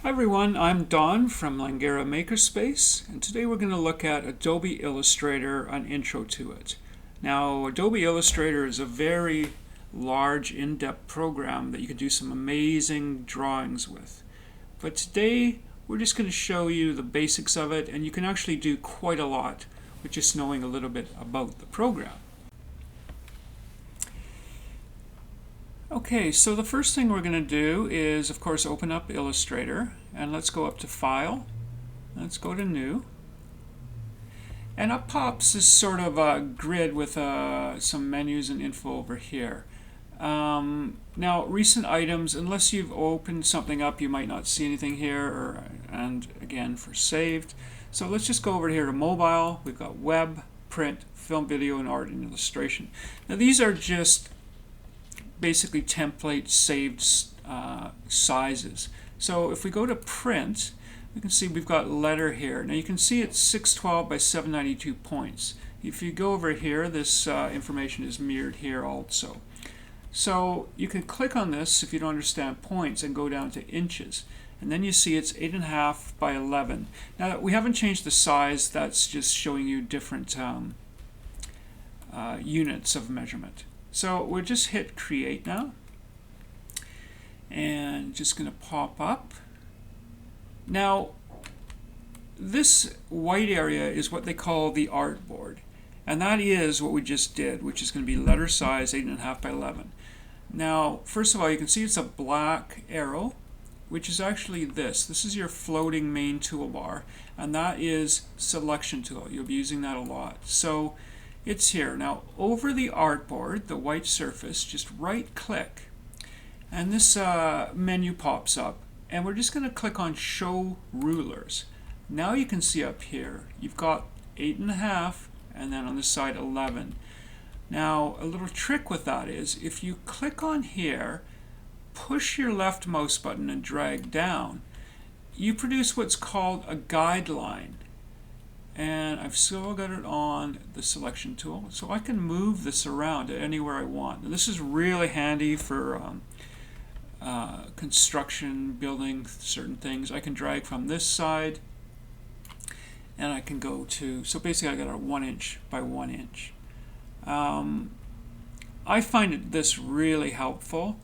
Hi everyone, I'm Don from Langara Makerspace, and today we're going to look at Adobe Illustrator, an intro to it. Now, Adobe Illustrator is a very large, in-depth program that you can do some amazing drawings with. But today, we're just going to show you the basics of it, and you can actually do quite a lot with just knowing a little bit about the program. Okay, so the first thing we're going to do is, of course, open up Illustrator, and let's go up to File. Let's go to New. And up pops this sort of a grid with some menus and info over here. Now, recent items, unless you've opened something up, you might not see anything here, and again, for saved. So let's just go over here to Mobile. We've got Web, Print, Film, Video, and Art and Illustration. Now, these are just basically template saved sizes. So if we go to print, we can see we've got letter here. Now you can see it's 612 by 792 points. If you go over here, this information is mirrored here also. So you can click on this if you don't understand points and go down to inches. And then you see it's 8.5 by 11. Now we haven't changed the size, that's just showing you different units of measurement. So we'll just hit create now, and just going to pop up. Now this white area is what they call the artboard, and that is what we just did, which is going to be letter size 8.5 by 11. Now first of all, you can see it's a black arrow, which is actually this. This is your floating main toolbar, and that is selection tool. You'll be using that a lot. So it's here. Now over the artboard, the white surface, just right click and this menu pops up, and we're just going to click on show rulers. Now you can see up here you've got 8.5 and then on the side 11. Now a little trick with that is if you click on here, push your left mouse button and drag down, you produce what's called a guideline. And I've still got it on the selection tool, so I can move this around anywhere I want. And this is really handy for construction, building certain things. I can drag from this side, and I can go to, so basically I got a 1 inch by 1 inch. I find this really helpful.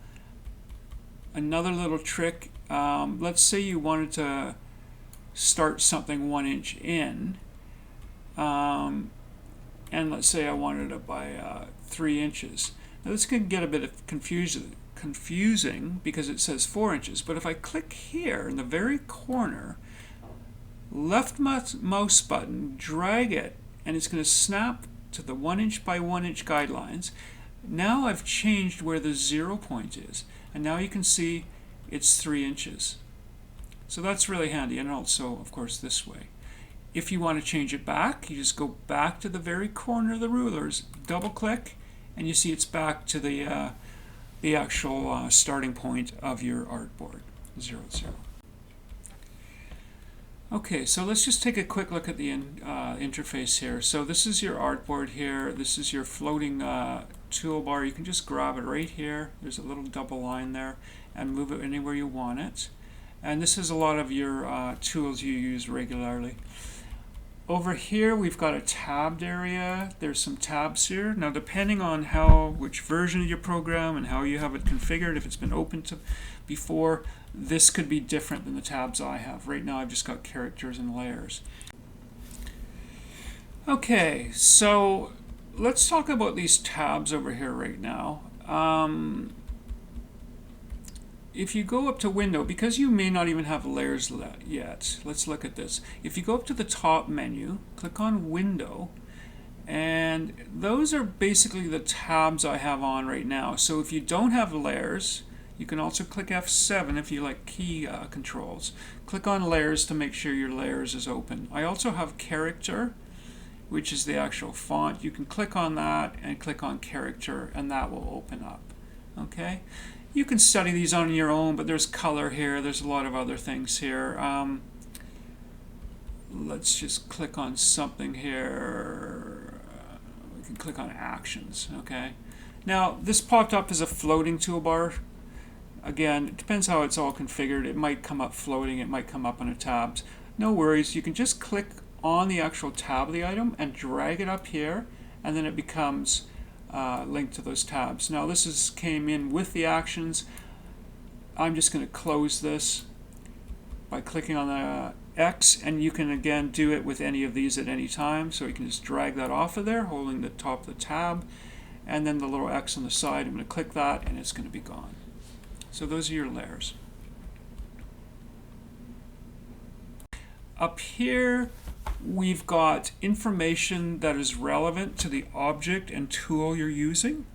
Another little trick, let's say you wanted to start something 1 inch in, and let's say I wanted it by 3 inches. Now this can get a bit of confusing because it says 4 inches, but if I click here in the very corner, left mouse button, drag it, and it's going to snap to the 1 inch by 1 inch guidelines. Now I've changed where the 0 point is, and now you can see it's 3 inches. So that's really handy, and also of course this way. If you want to change it back, you just go back to the very corner of the rulers, double click, and you see it's back to the actual starting point of your artboard, 0, 0. Okay, so let's just take a quick look at the interface here. So this is your artboard here. This is your floating toolbar. You can just grab it right here. There's a little double line there, and move it anywhere you want it. And this is a lot of your tools you use regularly. Over here we've got a tabbed area. There's some tabs here. Now depending on which version of your program and how you have it configured, if it's been opened to before, this could be different than the tabs I have. Right now I've just got characters and layers. Okay, so let's talk about these tabs over here right now. If you go up to Window, because you may not even have layers yet, let's look at this. If you go up to the top menu, click on Window, and those are basically the tabs I have on right now. So if you don't have layers, you can also click F7 if you like key controls. Click on Layers to make sure your layers is open. I also have Character, which is the actual font. You can click on that and click on Character, and that will open up. Okay? You can study these on your own, but there's color here. There's a lot of other things here. Let's just click on something here. We can click on Actions. Okay. Now this popped up as a floating toolbar. Again, it depends how it's all configured. It might come up floating, it might come up on a tab. No worries, you can just click on the actual tab of the item and drag it up here, and then it becomes linked to those tabs. Now this came in with the actions. I'm just going to close this by clicking on the X, and you can again do it with any of these at any time. So you can just drag that off of there, holding the top of the tab, and then the little X on the side. I'm going to click that, and it's going to be gone. So those are your layers. Up here, we've got information that is relevant to the object and tool you're using.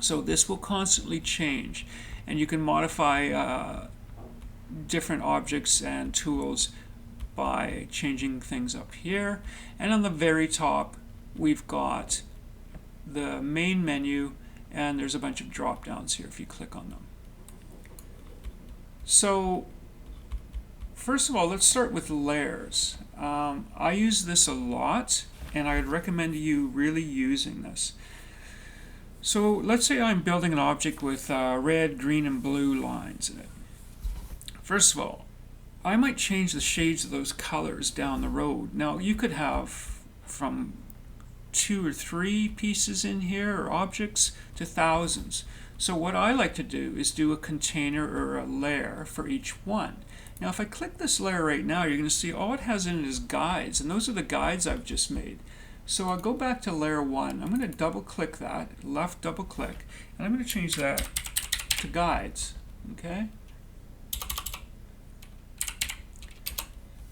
So this will constantly change, and you can modify different objects and tools by changing things up here. And on the very top, we've got the main menu, and there's a bunch of drop downs here if you click on them. So first of all, let's start with layers. I use this a lot, and I would recommend you really using this. So let's say I'm building an object with red, green, and blue lines in it. First of all, I might change the shades of those colors down the road. Now you could have from 2 or 3 pieces in here or objects to thousands. So what I like to do is do a container or a layer for each one. Now if I click this layer right now, you're going to see all it has in it is guides, and those are the guides I've just made. So I'll go back to layer 1. I'm going to double click that, left double click, and I'm going to change that to guides. Okay?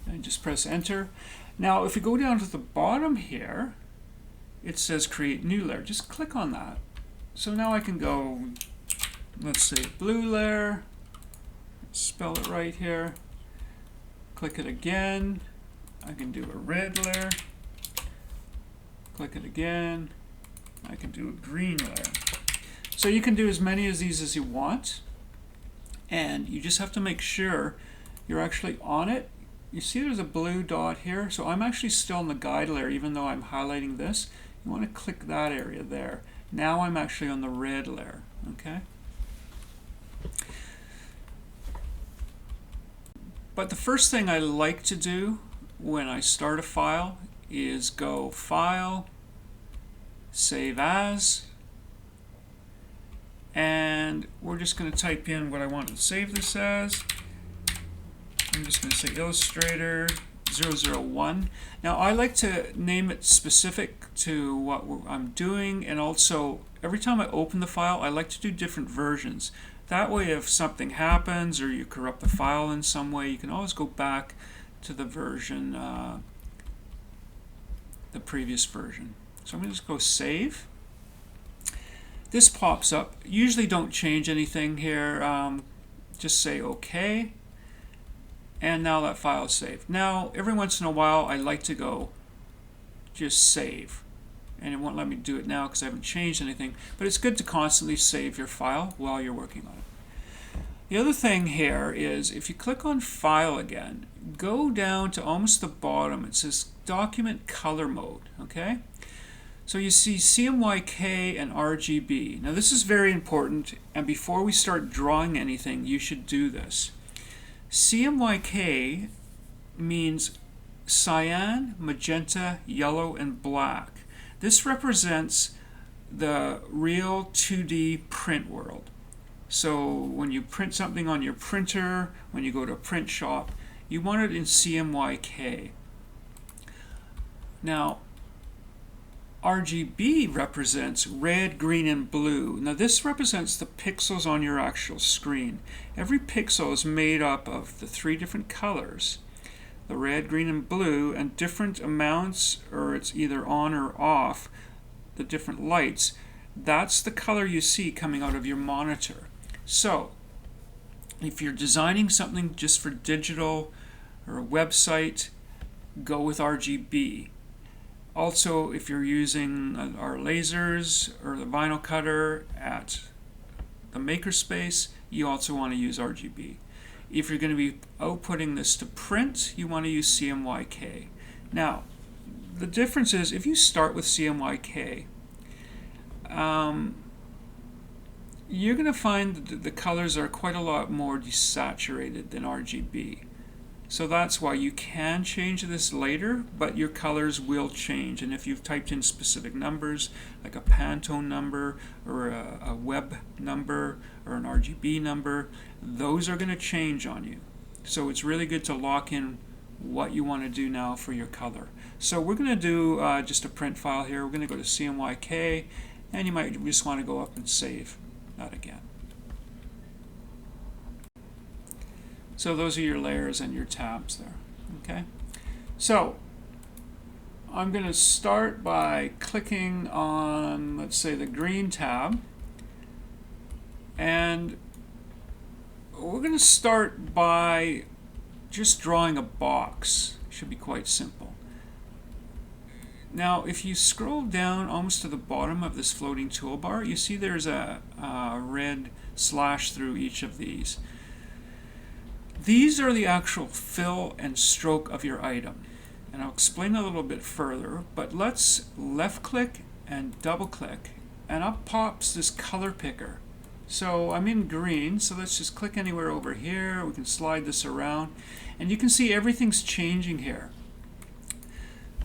And just press enter. Now if you go down to the bottom here, it says create new layer. Just click on that. So now I can go, let's say blue layer, spell it right here, click it again. I can do a red layer, click it again. I can do a green layer. So you can do as many of these as you want, and you just have to make sure you're actually on it. You see there's a blue dot here, so I'm actually still in the guide layer even though I'm highlighting this. You want to click that area there. Now I'm actually on the red layer. Okay? But the first thing I like to do when I start a file is go File, Save As, and we're just going to type in what I want to save this as. I'm just going to say Illustrator 001. Now I like to name it specific to what I'm doing, and also every time I open the file I like to do different versions. That way if something happens or you corrupt the file in some way, you can always go back to the version, the previous version. So I'm going to just go save. This pops up. Usually don't change anything here. Just say OK. And now that file is saved. Now, every once in a while, I like to go just save. And it won't let me do it now because I haven't changed anything. But it's good to constantly save your file while you're working on it. The other thing here is if you click on File again, go down to almost the bottom. It says Document Color Mode. Okay? So you see CMYK and RGB. Now this is very important, and before we start drawing anything, you should do this. CMYK means cyan, magenta, yellow, and black. This represents the real 2D print world. So when you print something on your printer, when you go to a print shop, you want it in CMYK. Now, RGB represents red, green, and blue. Now this represents the pixels on your actual screen. Every pixel is made up of the 3 different colors, the red, green, and blue, and different amounts, or it's either on or off, the different lights. That's the color you see coming out of your monitor. So if you're designing something just for digital or a website, go with RGB. Also, if you're using our lasers or the vinyl cutter at the Makerspace, you also want to use RGB. If you're going to be outputting this to print, you want to use CMYK. Now, the difference is if you start with CMYK, you're going to find that the colors are quite a lot more desaturated than RGB. So that's why you can change this later, but your colors will change. And if you've typed in specific numbers, like a Pantone number or a web number or an RGB number, those are going to change on you. So it's really good to lock in what you want to do now for your color. So we're going to do just a print file here. We're going to go to CMYK, and you might just want to go up and save that again. So those are your layers and your tabs there. Okay. So I'm going to start by clicking on, let's say, the green tab, and we're going to start by just drawing a box. It should be quite simple. Now, if you scroll down almost to the bottom of this floating toolbar, you see there's a red slash through each of these. These are the actual fill and stroke of your item. And I'll explain a little bit further, but let's left click and double click, and up pops this color picker. So I'm in green, so let's just click anywhere over here. We can slide this around, and you can see everything's changing here.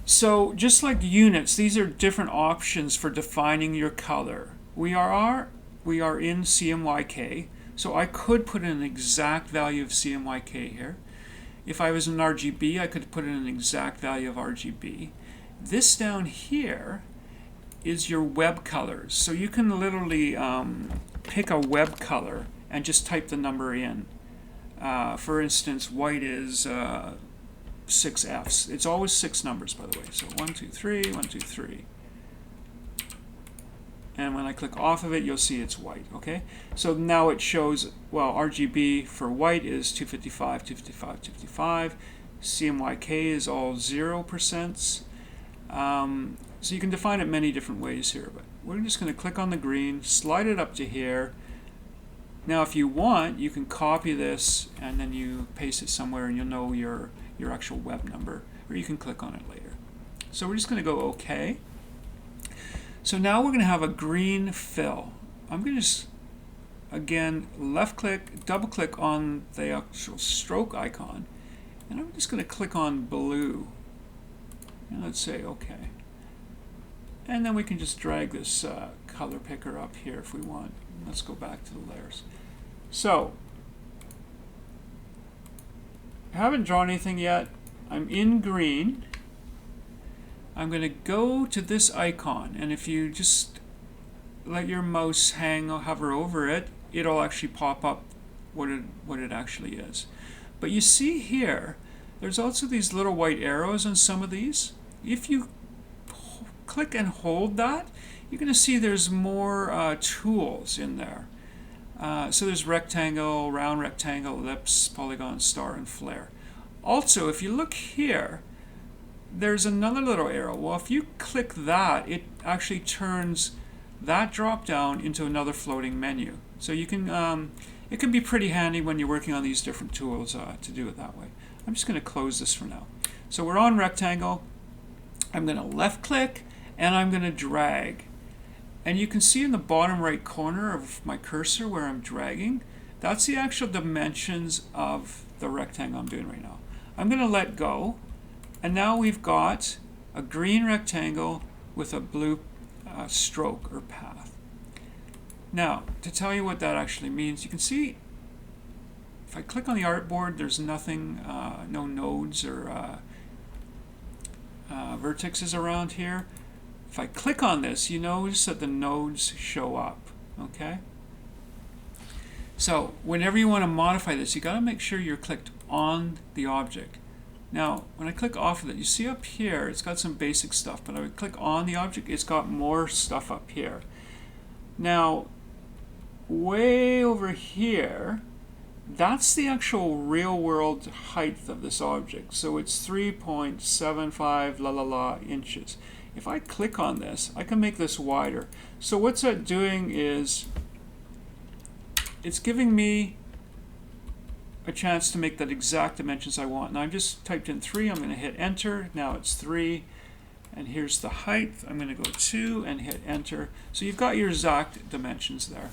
So just like units, these are different options for defining your color. We are in CMYK, so I could put in an exact value of CMYK here. If I was in RGB, I could put in an exact value of RGB. This down here is your web colors. So you can literally pick a web color and just type the number in. For instance, white is 6Fs. It's always 6 numbers, by the way. So 1, 2, 3, 1, 2, 3. And when I click off of it, you'll see it's white. Okay. So now it shows, well, RGB for white is 255, 255, 255. CMYK is all 0%. So you can define it many different ways here, but we're just going to click on the green, slide it up to here. Now, if you want, you can copy this and then you paste it somewhere, and you'll know your actual web number, or you can click on it later. So we're just going to go OK. So now we're going to have a green fill. I'm going to just, again, left click, double click on the actual stroke icon, and I'm just going to click on blue. And let's say OK. And then we can just drag this color picker up here if we want. Let's go back to the layers. So, I haven't drawn anything yet. I'm in green. I'm going to go to this icon, and if you just let your mouse hover over it, it'll actually pop up what it actually is. But you see here, there's also these little white arrows on some of these. If you click and hold that, you're going to see there's more tools in there. So there's rectangle, round rectangle, ellipse, polygon, star, and flare. Also, if you look here, there's another little arrow. Well, if you click that, it actually turns that drop down into another floating menu. So you can, it can be pretty handy when you're working on these different tools to do it that way. I'm just going to close this for now. So we're on rectangle. I'm going to left click and I'm going to drag. And you can see in the bottom right corner of my cursor where I'm dragging, that's the actual dimensions of the rectangle I'm doing right now. I'm going to let go. And now we've got a green rectangle with a blue stroke or path. Now, to tell you what that actually means, you can see if I click on the artboard, there's nothing, no nodes or vertices around here. If I click on this, you notice that the nodes show up. Okay? So, whenever you want to modify this, you got to make sure you're clicked on the object. Now, when I click off of it, you see up here, it's got some basic stuff, but I would click on the object, it's got more stuff up here. Now, way over here, that's the actual real world height of this object. So it's 3.75 inches. If I click on this, I can make this wider. So what's that doing is, it's giving me a chance to make that exact dimensions I want. Now I've just typed in 3, I'm going to hit enter, now it's 3, and here's the height, I'm going to go 2 and hit enter. So you've got your exact dimensions there.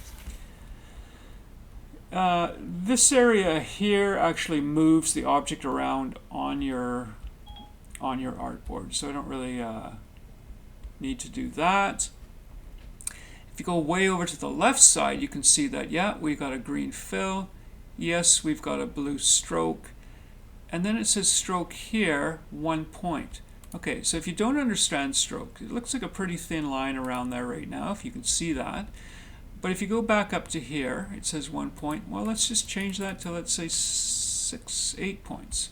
This area here actually moves the object around on your artboard, so I don't really need to do that. If you go way over to the left side, you can see that, yeah, we've got a green fill. Yes, we've got a blue stroke. And then it says stroke here, 1 point. Okay, so if you don't understand stroke, it looks like a pretty thin line around there right now, if you can see that. But if you go back up to here, it says 1 point. Well, let's just change that to, let's say, 8 points.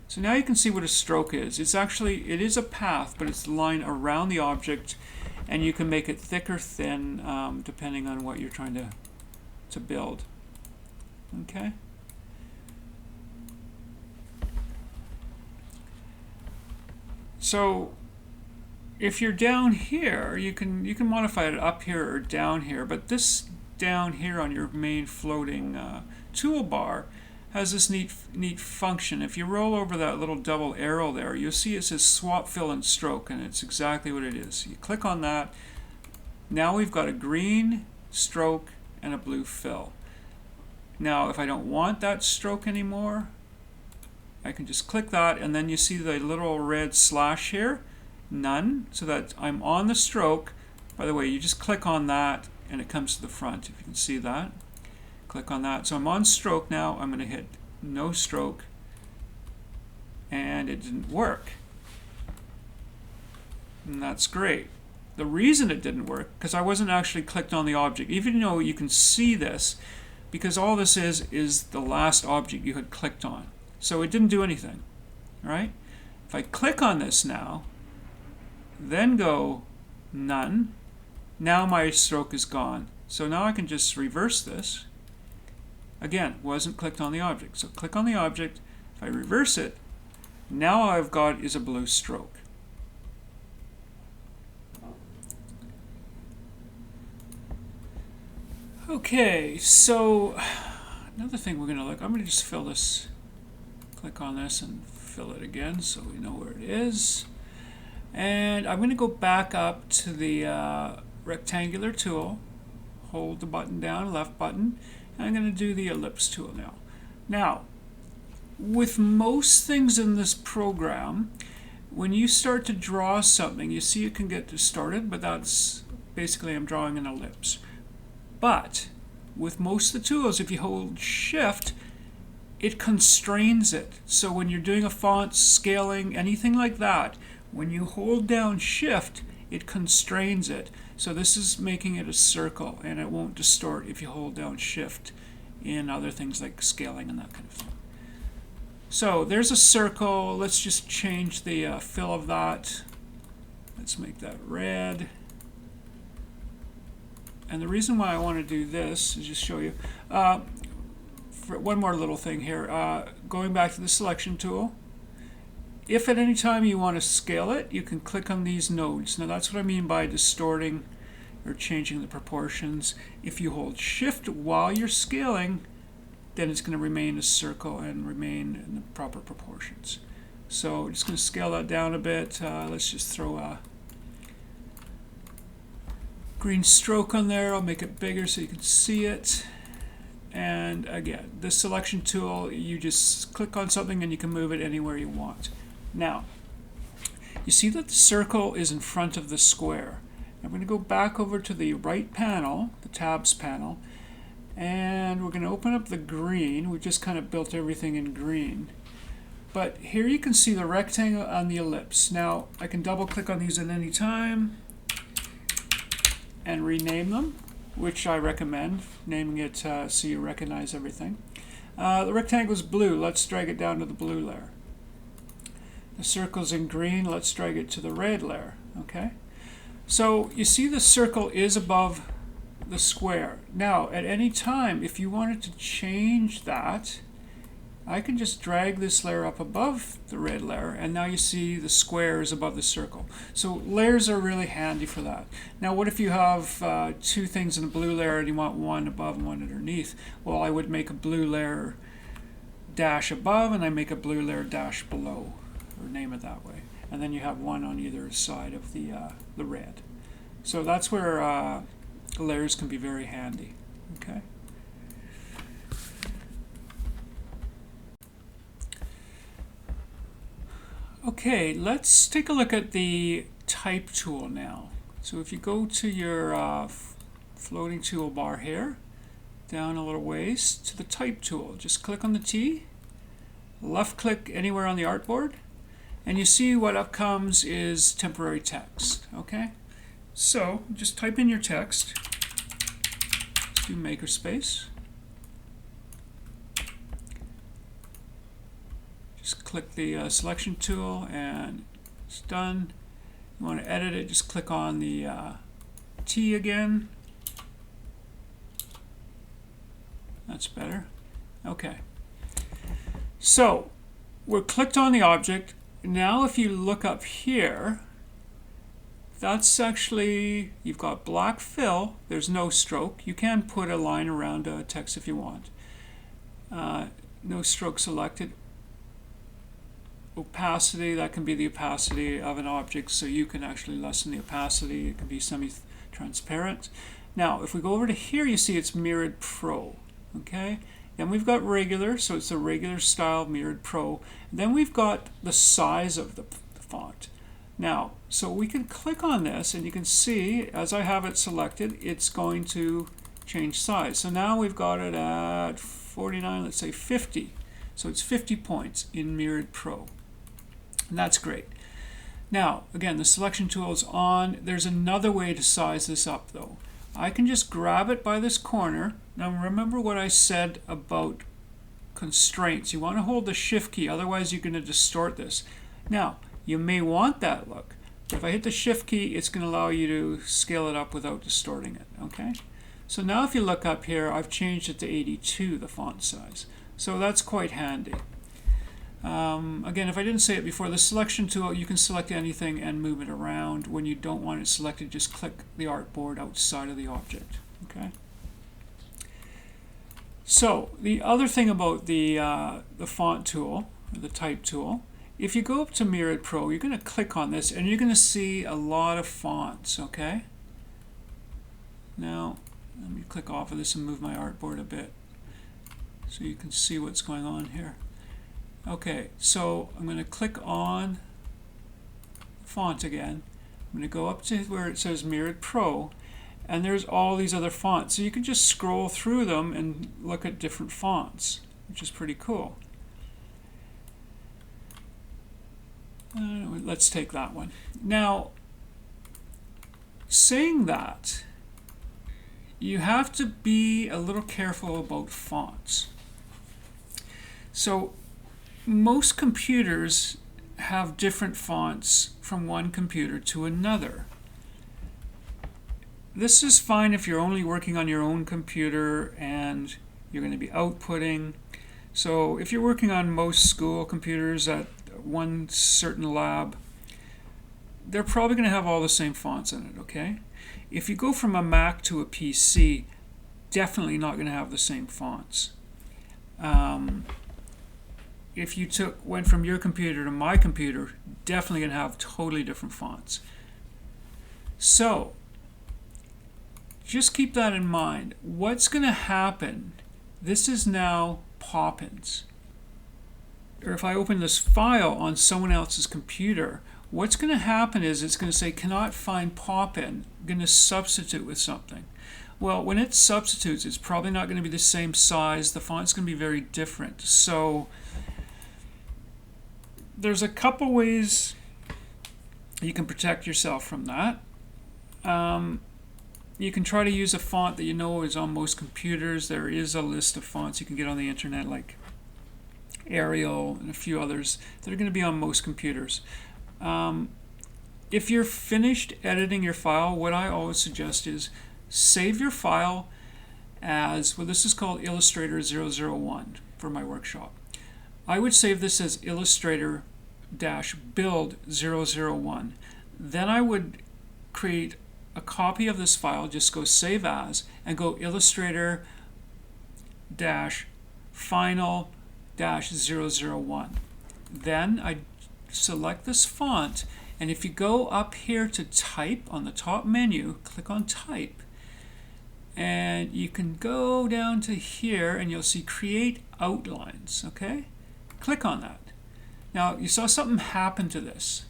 So now you can see what a stroke is. It is a path, but it's the line around the object, and you can make it thick or thin depending on what you're trying to build. Okay. So if you're down here, you can modify it up here or down here, but this down here on your main floating toolbar has this neat function. If you roll over that little double arrow there, you'll see it says swap fill and stroke, and it's exactly what it is. You click on that. Now we've got a green stroke and a blue fill. Now if I don't want that stroke anymore, I can just click that, and then you see the little red slash here, none, so that I'm on the stroke. By the way, you just click on that and it comes to the front, if you can see that. Click on that. So I'm on stroke now. I'm going to hit no stroke, and it didn't work. And that's great. The reason it didn't work, because I wasn't actually clicked on the object, even though you can see this, because all this is the last object you had clicked on. So it didn't do anything, right? If I click on this now, then go none, now my stroke is gone. So now I can just reverse this. Again, wasn't clicked on the object. So click on the object. If I reverse it, now all I've got is a blue stroke. Okay, so another thing we're going to look, I'm going to just fill this. Click on this and fill it again so we know where it is. And I'm going to go back up to the rectangular tool, hold the button down, left button, and I'm going to do the ellipse tool now. Now, with most things in this program, when you start to draw something, you see you can get started, but that's basically I'm drawing an ellipse. But with most of the tools, if you hold Shift, it constrains it. So when you're doing a font, scaling, anything like that, when you hold down Shift, it constrains it. So this is making it a circle, and it won't distort if you hold down Shift in other things like scaling and that kind of thing. So there's a circle. Let's just change the fill of that. Let's make that red. And the reason why I want to do this is just show you. For one more little thing here. Going back to the selection tool. If at any time you want to scale it, you can click on these nodes. Now that's what I mean by distorting or changing the proportions. If you hold Shift while you're scaling, then it's going to remain a circle and remain in the proper proportions. So I'm just going to scale that down a bit. Let's just throw a green stroke on there. I'll make it bigger so you can see it. And again, this selection tool, you just click on something and you can move it anywhere you want. Now, you see that the circle is in front of the square. I'm going to go back over to the right panel, the tabs panel, and we're going to open up the green. We just kind of built everything in green. But here you can see the rectangle on the ellipse. Now, I can double click on these at any time and rename them, which I recommend, naming it so you recognize everything. The rectangle is blue. Let's drag it down to the blue layer. The circle's in green. Let's drag it to the red layer. Okay. So you see the circle is above the square. Now, at any time, if you wanted to change that, I can just drag this layer up above the red layer, and now you see the square is above the circle. So layers are really handy for that. Now, what if you have two things in a blue layer and you want one above and one underneath? Well, I would make a blue layer dash above, and I make a blue layer dash below, or name it that way. And then you have one on either side of the red. So that's where layers can be very handy. Okay. Okay, let's take a look at the type tool now. So if you go to your floating toolbar here, down a little ways to the type tool, just click on the T, left click anywhere on the artboard, and you see what up comes is temporary text. Okay, so just type in your text. Let's do Makerspace. Just click the selection tool and it's done. You want to edit it, just click on the T again. That's better. Okay. So we're clicked on the object. Now if you look up here, that's actually, you've got black fill. There's no stroke. You can put a line around text if you want. No stroke selected. Opacity, that can be the opacity of an object, so you can actually lessen the opacity. It can be semi-transparent. Now, if we go over to here, you see it's Mirrored Pro. Okay? Then we've got regular, so it's the regular style Mirrored Pro. And then we've got the size of the font. Now, so we can click on this, and you can see, as I have it selected, it's going to change size. So now we've got it at 49, let's say 50. So it's 50 points in Mirrored Pro. And that's great. Now, again, the selection tool is on. There's another way to size this up, though. I can just grab it by this corner. Now, remember what I said about constraints. You want to hold the Shift key, otherwise you're going to distort this. Now, you may want that look, but if I hit the Shift key, it's going to allow you to scale it up without distorting it. Okay? So now if you look up here, I've changed it to 82, the font size. So that's quite handy. Again, if I didn't say it before, the selection tool, you can select anything and move it around. When you don't want it selected, just click the artboard outside of the object. Okay. So the other thing about the font tool, or the type tool, if you go up to Mirrored Pro, you're going to click on this and you're going to see a lot of fonts. Okay. Now let me click off of this and move my artboard a bit so you can see what's going on here. Okay, so I'm going to click on font again. I'm going to go up to where it says Mirrored Pro, and there's all these other fonts. So you can just scroll through them and look at different fonts, which is pretty cool. Let's take that one. Now, saying that, you have to be a little careful about fonts. So most computers have different fonts from one computer to another. This is fine if you're only working on your own computer and you're going to be outputting. So if you're working on most school computers at one certain lab, they're probably going to have all the same fonts in it, okay? If you go from a Mac to a PC, definitely not going to have the same fonts. If you went from your computer to my computer, definitely going to have totally different fonts. So, just keep that in mind. What's going to happen, this is now Poppins. Or if I open this file on someone else's computer, what's going to happen is it's going to say, cannot find Poppin. I'm going to substitute with something. Well, when it substitutes, it's probably not going to be the same size. The font's going to be very different. So, there's a couple ways you can protect yourself from that. You can try to use a font that you know is on most computers. There is a list of fonts you can get on the internet, like Arial and a few others that are going to be on most computers. If you're finished editing your file, what I always suggest is save your file as, well, this is called Illustrator 001 for my workshop. I would save this as Illustrator-build 001. Then I would create a copy of this file, just go save as, and go Illustrator-final-001. Then I select this font, and if you go up here to type on the top menu, click on type, and you can go down to here and you'll see create outlines. Okay, click on that. Now you saw something happen to this.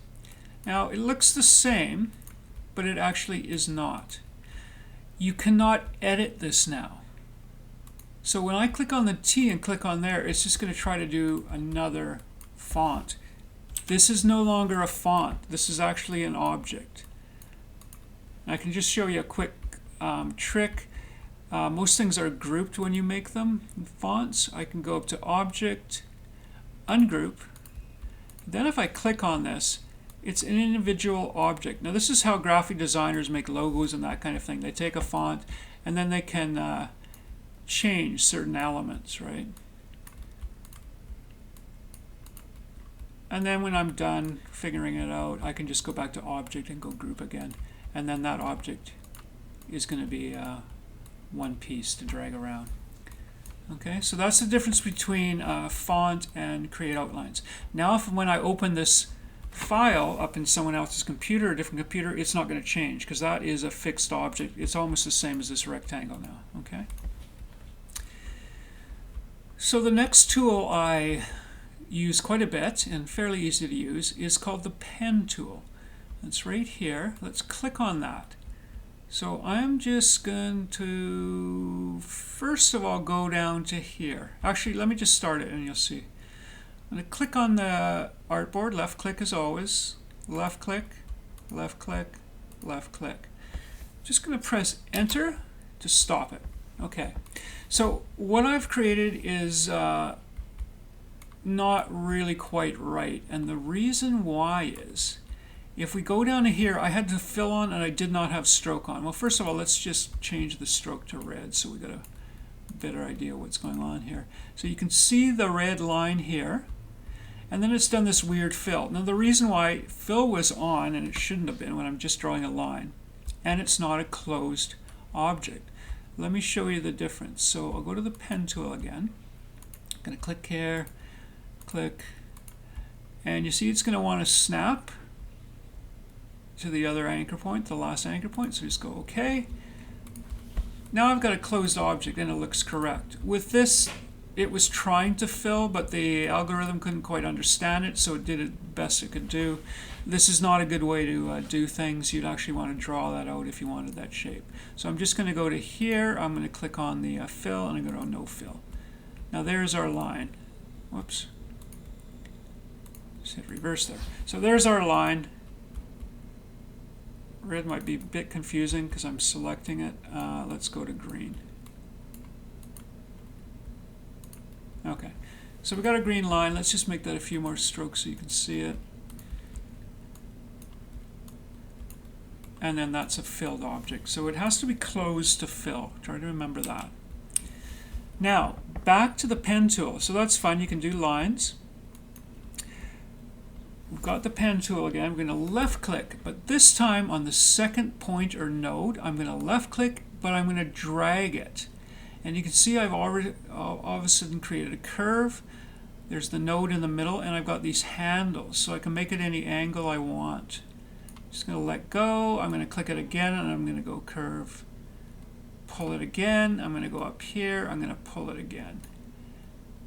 Now it looks the same, but it actually is not. You cannot edit this now. So when I click on the T and click on there, it's just going to try to do another font. This is no longer a font. This is actually an object. I can just show you a quick trick. Most things are grouped when you make them, fonts. I can go up to Object, Ungroup. Then if I click on this, it's an individual object. Now this is how graphic designers make logos and that kind of thing. They take a font and then they can change certain elements, right? And then when I'm done figuring it out, I can just go back to Object and go Group again. And then that object is going to be one piece to drag around. Okay, so that's the difference between font and create outlines. Now when I open this file up in someone else's computer, a different computer, it's not going to change because that is a fixed object. It's almost the same as this rectangle now. Okay. So the next tool I use quite a bit and fairly easy to use is called the pen tool. It's right here. Let's click on that. So I'm just going to first of all go down to here. Actually, let me just start it and you'll see. I'm going to click on the artboard, left click as always, left click, left click, left click. Just going to press enter to stop it. Okay, so what I've created is not really quite right, and the reason why is if we go down to here, I had to fill on and I did not have stroke on. Well, first of all, let's just change the stroke to red so we got a better idea what's going on here. So you can see the red line here, and then it's done this weird fill. Now the reason why fill was on, and it shouldn't have been when I'm just drawing a line, and it's not a closed object. Let me show you the difference. So I'll go to the pen tool again. I'm going to click here, click, and you see it's going to want to snap to the other anchor point, the last anchor point. So just go OK. Now I've got a closed object and it looks correct. With this, it was trying to fill, but the algorithm couldn't quite understand it, so it did the best it could do. This is not a good way to do things. You'd actually want to draw that out if you wanted that shape. So I'm just going to go to here. I'm going to click on the fill, and I'm going to go no fill. Now there's our line. Whoops. Just hit reverse there. So there's our line. Red might be a bit confusing because I'm selecting it. Let's go to green. Okay, so we got a green line. Let's just make that a few more strokes so you can see it. And then that's a filled object. So it has to be closed to fill. Try to remember that. Now, back to the pen tool. So that's fun. You can do lines. We've got the pen tool again. I'm going to left click, but this time on the second point or node, I'm going to left click, but I'm going to drag it. And you can see I've already all of a sudden created a curve. There's the node in the middle, and I've got these handles, so I can make it any angle I want. Just going to let go. I'm going to click it again, and I'm going to go curve. Pull it again. I'm going to go up here. I'm going to pull it again.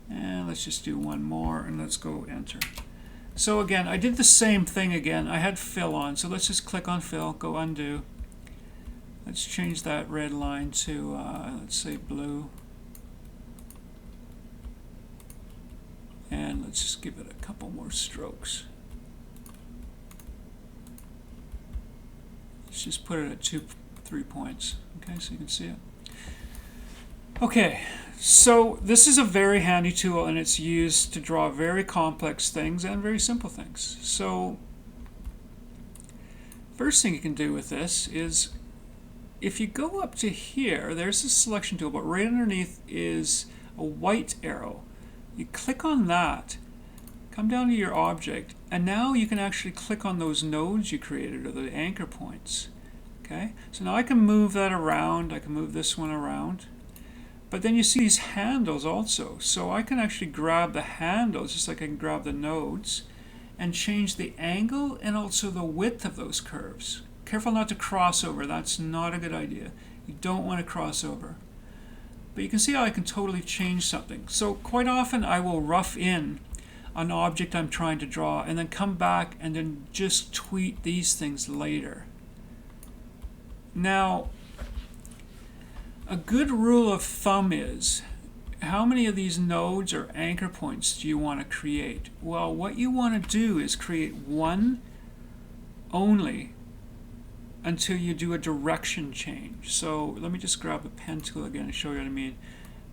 And let's just do one more, and let's go enter. So again, I did the same thing again. I had fill on, so let's just click on fill, go undo. Let's change that red line to, let's say blue. And let's just give it a couple more strokes. Let's just put it at 3 points. Okay, so you can see it. Okay, so this is a very handy tool, and it's used to draw very complex things and very simple things. So first thing you can do with this is if you go up to here, there's a selection tool, but right underneath is a white arrow. You click on that, come down to your object, and now you can actually click on those nodes you created, or the anchor points. Okay, so now I can move that around. I can move this one around. But then you see these handles also. So I can actually grab the handles, just like I can grab the nodes, and change the angle and also the width of those curves. Careful not to cross over. That's not a good idea. You don't want to cross over. But you can see how I can totally change something. So quite often I will rough in an object I'm trying to draw, and then come back and then just tweak these things later. Now, a good rule of thumb is, how many of these nodes or anchor points do you want to create? Well, what you want to do is create one only until you do a direction change. So let me just grab a pen tool again and show you what I mean.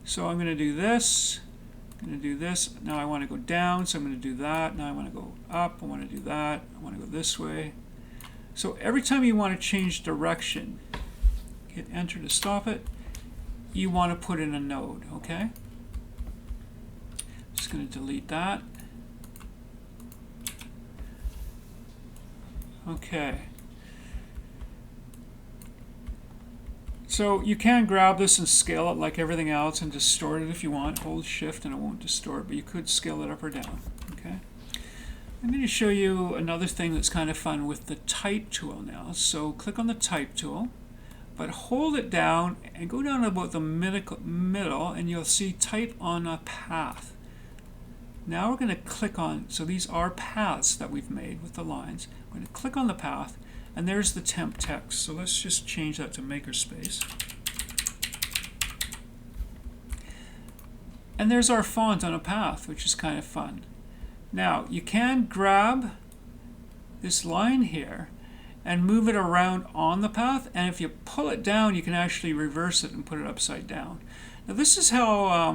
So I'm going to do this, I'm going to do this. Now I want to go down, so I'm going to do that. Now I want to go up, I want to do that. I want to go this way. So every time you want to change direction, hit enter to stop it. You want to put in a node, okay? Just going to delete that. Okay. So you can grab this and scale it like everything else and distort it if you want. Hold shift and it won't distort, but you could scale it up or down, okay? I'm going to show you another thing that's kind of fun with the type tool now. So click on the type tool, but hold it down and go down about the middle and you'll see type on a path. Now we're going to click on, so these are paths that we've made with the lines. We're going to click on the path and there's the temp text. So let's just change that to Makerspace. And there's our font on a path, which is kind of fun. Now you can grab this line here and move it around on the path, and if you pull it down you can actually reverse it and put it upside down. Now this is how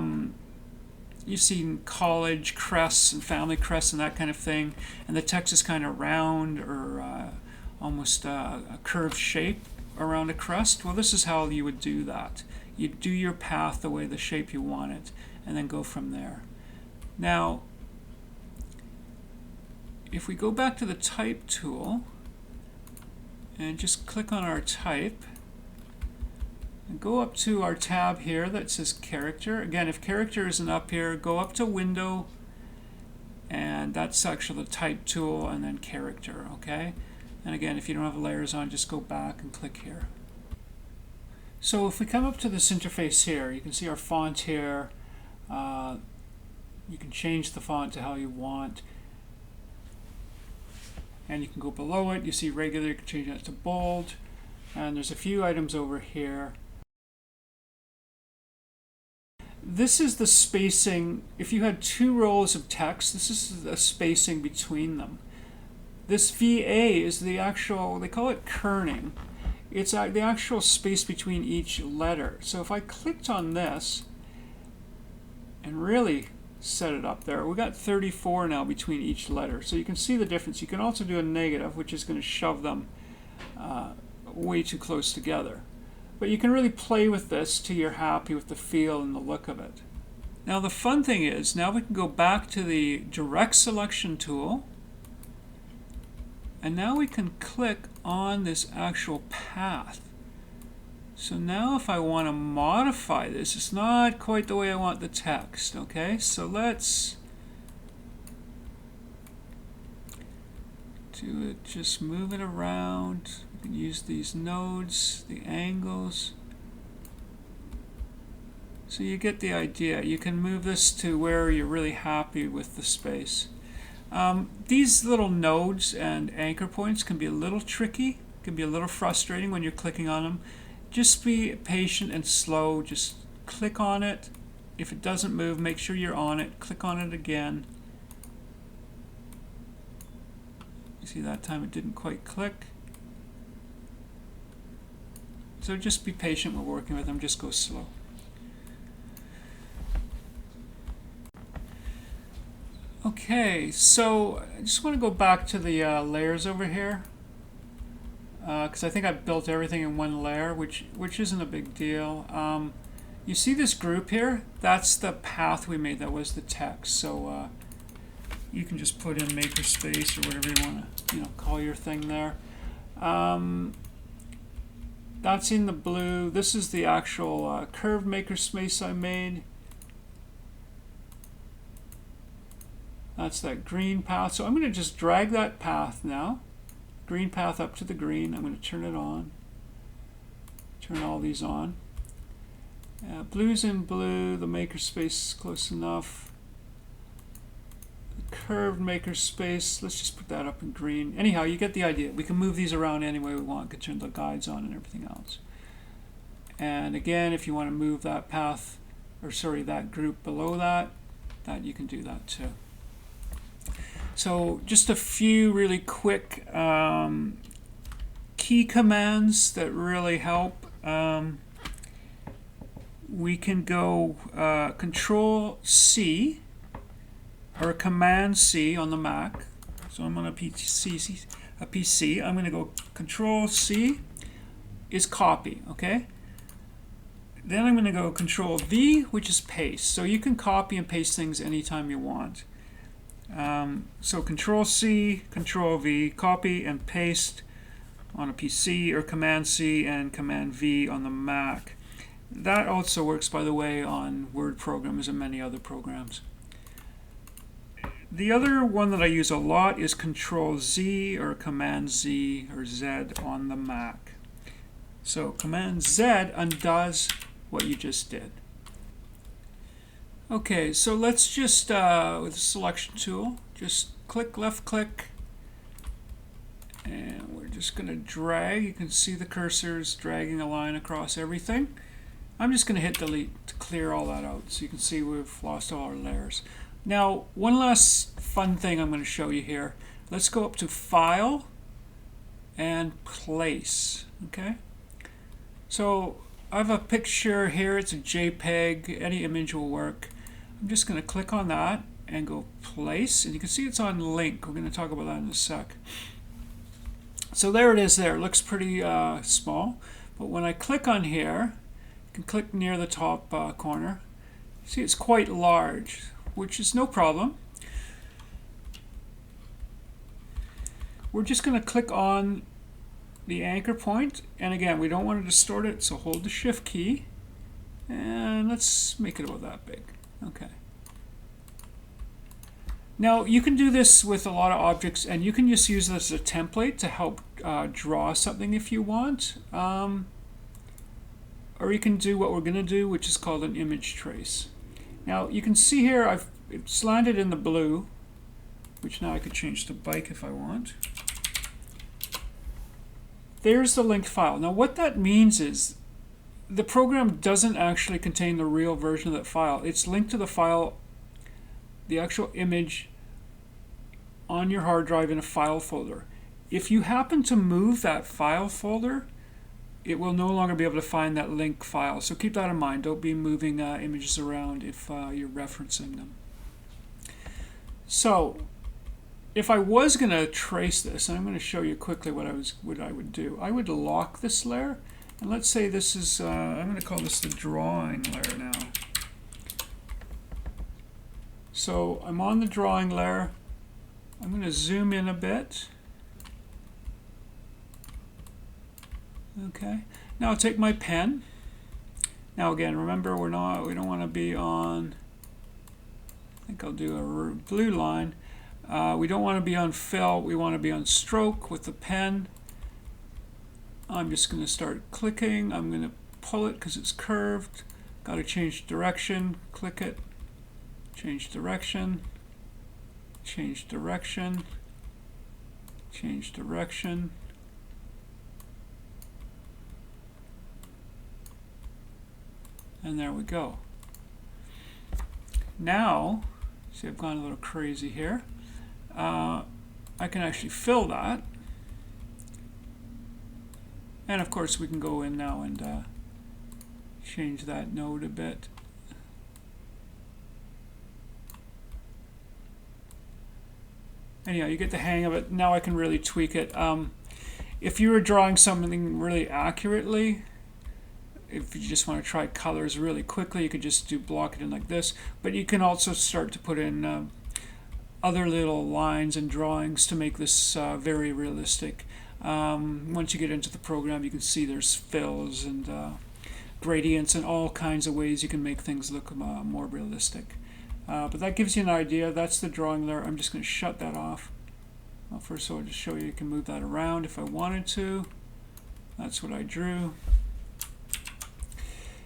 you've seen college crests and family crests and that kind of thing, and the text is kind of round or almost a curved shape around a crest. Well, this is how you would do that. You do your path the way the shape you want it and then go from there. Now if we go back to the type tool and just click on our type and go up to our tab here that says character. Again, if character isn't up here, go up to window and that's actually the type tool and then character, okay? And again, if you don't have layers on, just go back and click here. So if we come up to this interface here, you can see our font here. You can change the font to how you want. And you can go below it, you see regular, you can change that to bold, and there's a few items over here. This is the spacing. If you had two rows of text, this is the spacing between them. This VA is the actual, they call it kerning. It's the actual space between each letter. So if I clicked on this and really set it up there, we got 34 now between each letter. So you can see the difference. You can also do a negative, which is going to shove them way too close together. But you can really play with this till you're happy with the feel and the look of it. Now the fun thing is, now we can go back to the direct selection tool, and now we can click on this actual path. So now if I want to modify this, it's not quite the way I want the text, okay? So let's do it, just move it around. We can use these nodes, the angles. So you get the idea. You can move this to where you're really happy with the space. These little nodes and anchor points can be a little tricky, can be a little frustrating when you're clicking on them. Just be patient and slow. Just click on it. If it doesn't move, make sure you're on it. Click on it again. You see that time it didn't quite click. So just be patient when working with them. Just go slow. Okay, so I just want to go back to the layers over here. Because I think I've built everything in one layer, which isn't a big deal. You see this group here? That's the path we made. That was the text. So you can just put in Makerspace or whatever you want to, call your thing there. That's in the blue. This is the actual curved Makerspace I made. That's that green path. So I'm going to just drag that path now. Green path up to the green. I'm going to turn it on. Turn all these on. Blue's in blue. The Makerspace is close enough. The curved Makerspace. Let's just put that up in green. Anyhow, you get the idea. We can move these around any way we want, can turn the guides on and everything else. And again, if you want to move that path, or sorry, that group below that you can do that too. So just a few really quick key commands that really help. We can go Control C or Command C on the Mac. So I'm on a PC. I'm going to go Control C is copy, okay? Then I'm going to go Control V, which is paste. So you can copy and paste things anytime you want. So Control C, Control V, copy and paste on a PC, or Command C and Command V on the Mac. That also works, by the way, on Word programs and many other programs. The other one that I use a lot is Control Z or Command Z or Z on the Mac. So Command Z undoes what you just did. Okay, so let's just, with the selection tool, just left click, and we're just going to drag. You can see the cursors dragging a line across everything. I'm just going to hit delete to clear all that out, so you can see we've lost all our layers. Now, one last fun thing I'm going to show you here. Let's go up to File and Place. Okay, so I have a picture here. It's a JPEG. Any image will work. I'm just going to click on that and go Place, and you can see it's on Link. We're going to talk about that in a sec. So there it is there. It looks pretty small, but when I click on here, you can click near the top corner. See, it's quite large, which is no problem. We're just going to click on the anchor point, and again, we don't want to distort it, so hold the Shift key, and let's make it about that big. Okay. Now, you can do this with a lot of objects, and you can just use this as a template to help draw something if you want. Or you can do what we're going to do, which is called an image trace. Now, you can see here it's landed in the blue, which now I could change to bike if I want. There's the linked file. Now, what that means is the program doesn't actually contain the real version of that file. It's linked to the file, the actual image, on your hard drive in a file folder. If you happen to move that file folder, it will no longer be able to find that link file. So keep that in mind. Don't be moving images around if you're referencing them. So if I was going to trace this, and I'm going to show you quickly what I would do. I would lock this layer, and let's say this is, I'm going to call this the drawing layer now. So I'm on the drawing layer. I'm going to zoom in a bit. Okay. Now I'll take my pen. Now again, remember we don't want to be on, I think I'll do a blue line. We don't want to be on fill, we want to be on stroke with the pen. I'm just going to start clicking. I'm going to pull it because it's curved. Got to change direction, click it, change direction, change direction, change direction. And there we go. Now, see, I've gone a little crazy here. I can actually fill that. And of course, we can go in now and change that node a bit. Anyhow, you get the hang of it. Now I can really tweak it. If you were drawing something really accurately, if you just want to try colors really quickly, you could just block it in like this. But you can also start to put in other little lines and drawings to make this very realistic. Once you get into the program, you can see there's fills and gradients and all kinds of ways you can make things look more realistic. But that gives you an idea. That's the drawing layer. I'm just going to shut that off. Well, first of all, I'll just show you can move that around if I wanted to. That's what I drew.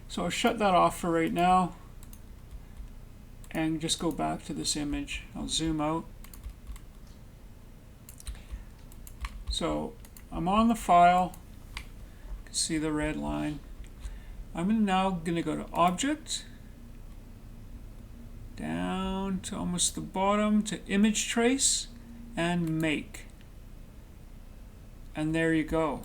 So I'll shut that off for right now and just go back to this image. I'll zoom out. So I'm on the file. You can see the red line. I'm now going to go to Object, down to almost the bottom to Image Trace, and Make. And there you go.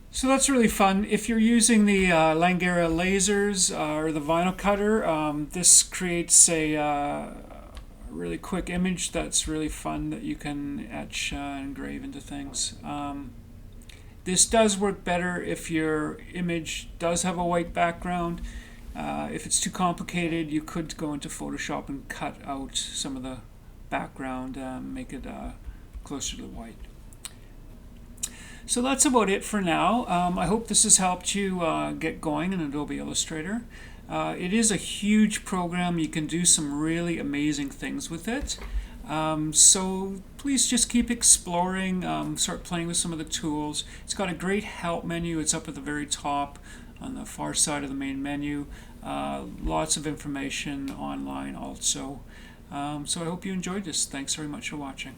So that's really fun. If you're using the Langara lasers or the vinyl cutter, this creates a really quick image that's really fun that you can etch and engrave into things. This does work better if your image does have a white background. If it's too complicated, you could go into Photoshop and cut out some of the background, make it closer to the white. So that's about it for now. I hope this has helped you get going in Adobe Illustrator. It is a huge program. You can do some really amazing things with it. So please just keep exploring, start playing with some of the tools. It's got a great help menu. It's up at the very top on the far side of the main menu. Lots of information online also. So I hope you enjoyed this. Thanks very much for watching.